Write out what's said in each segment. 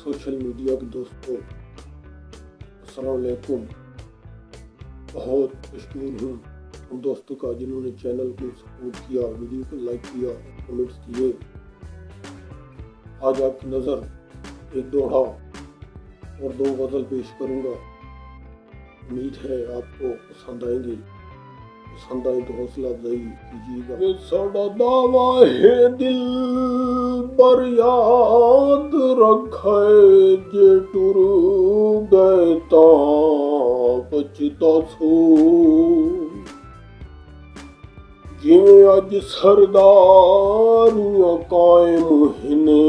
Social media के दोस्तों, अस्सलाम वालेकुम। बहुत मशहूर हूँ उन दोस्तों का जिन्होंने चैनल को सपोर्ट किया, वीडियो को लाइक किया, कमेंट्स किए। आज आपकी नज़र एक दोहा और दो गज़ल पेश करूँगा। उम्मीद है आपको पसंद आएंगी। पसंद आए तो हौसला अफजाई कीजिएगा। ये साड़ा दावा है दिल पर याद रखे, जे टुर गए ता बचता सो। जिवें अज सरदारियां कायम हिने,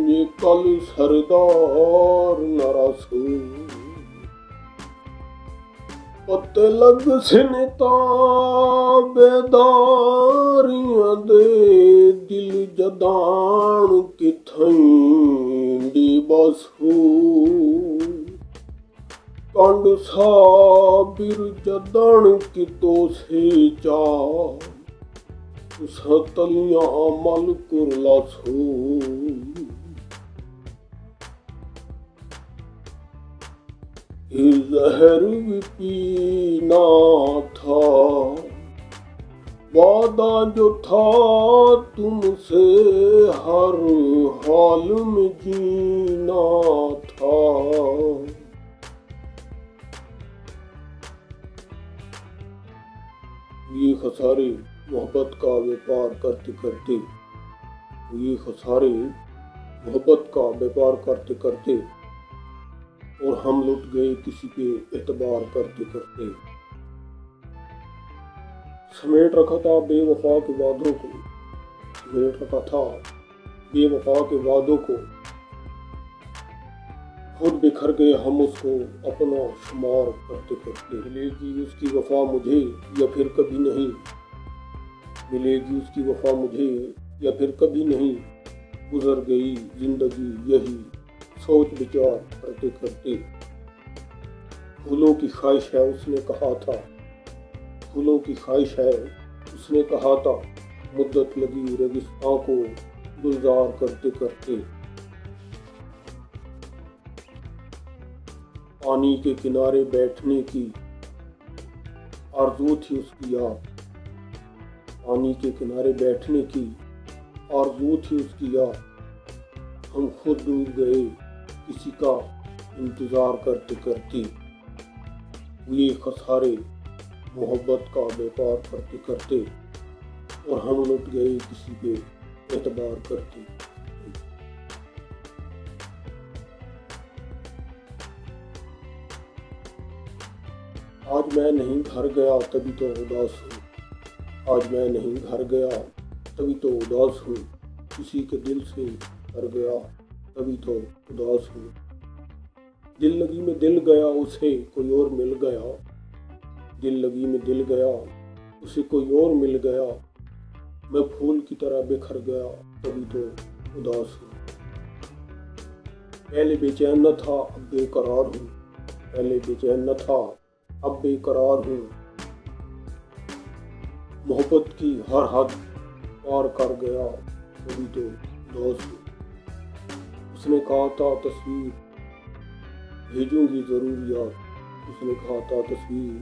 जे कल सरदार न रसो। पते लग सिन बेदारियां दे, दिल जदान किथई दी बसू। कंड साबिर जदन कितो से चा, सतलियां मल कुरलासू। जहर भी पीना था, वादा जो था तुमसे हर हाल में जीना था। ये खसारे मोहब्बत का व्यापार करते करते, ये खसारे मोहब्बत का व्यापार करते करते, और हम लुट गए किसी पे एतबार करते करते। समेट रखा था बेवफा के वादों को, समेट रखा था बेवफा के वादों को, खुद बिखर गए हम उसको अपना शुमार करते करते। मिलेगी उसकी वफा मुझे या फिर कभी नहीं, मिलेगी उसकी वफा मुझे या फिर कभी नहीं। गुजर गई जिंदगी यही सोच विचार करते करते। फूलों की ख्वाहिश है उसने कहा था, फूलों की ख्वाहिश है उसने कहा था, मुद्दत लगी रेगिस्तां को गुलजार करते करते। पानी के किनारे बैठने की आरज़ू थी उसकी याद, पानी के किनारे बैठने की आरज़ू थी उसकी याद। हम खुद डूब गए किसी का इंतजार करते करते। ये खसारे मोहब्बत का व्यापार करते करते, और हम लुट गए किसी पे एतबार करते। आज मैं नहीं घर गया तभी तो उदास हूँ, आज मैं नहीं घर गया तभी तो उदास हूँ। किसी के दिल से कर गया तभी तो उदास हूँ। दिल लगी में दिल गया उसे कोई और मिल गया, दिल लगी में दिल गया उसे कोई और मिल गया। मैं फूल की तरह बिखर गया तभी तो उदास हूँ। पहले बेचैन न था अब बेकरार हूँ, पहले बेचैन न था अब बेकरार हूँ। मोहब्बत की हर हद पार कर गया तभी तो उदास हूँ। उसने कहा था तस्वीर भेजूंगी जरूर याद, उसने कहा था तस्वीर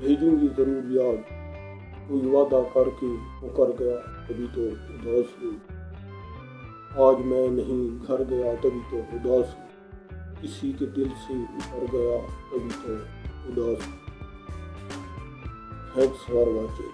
भेजूंगी जरूर याद। कोई वादा करके वो कर गया तभी तो उदास हूँ। आज मैं नहीं घर गया तभी तो उदास हूँ। किसी के दिल से उतर गया तभी तो उदास हूँ। Thanks for watching.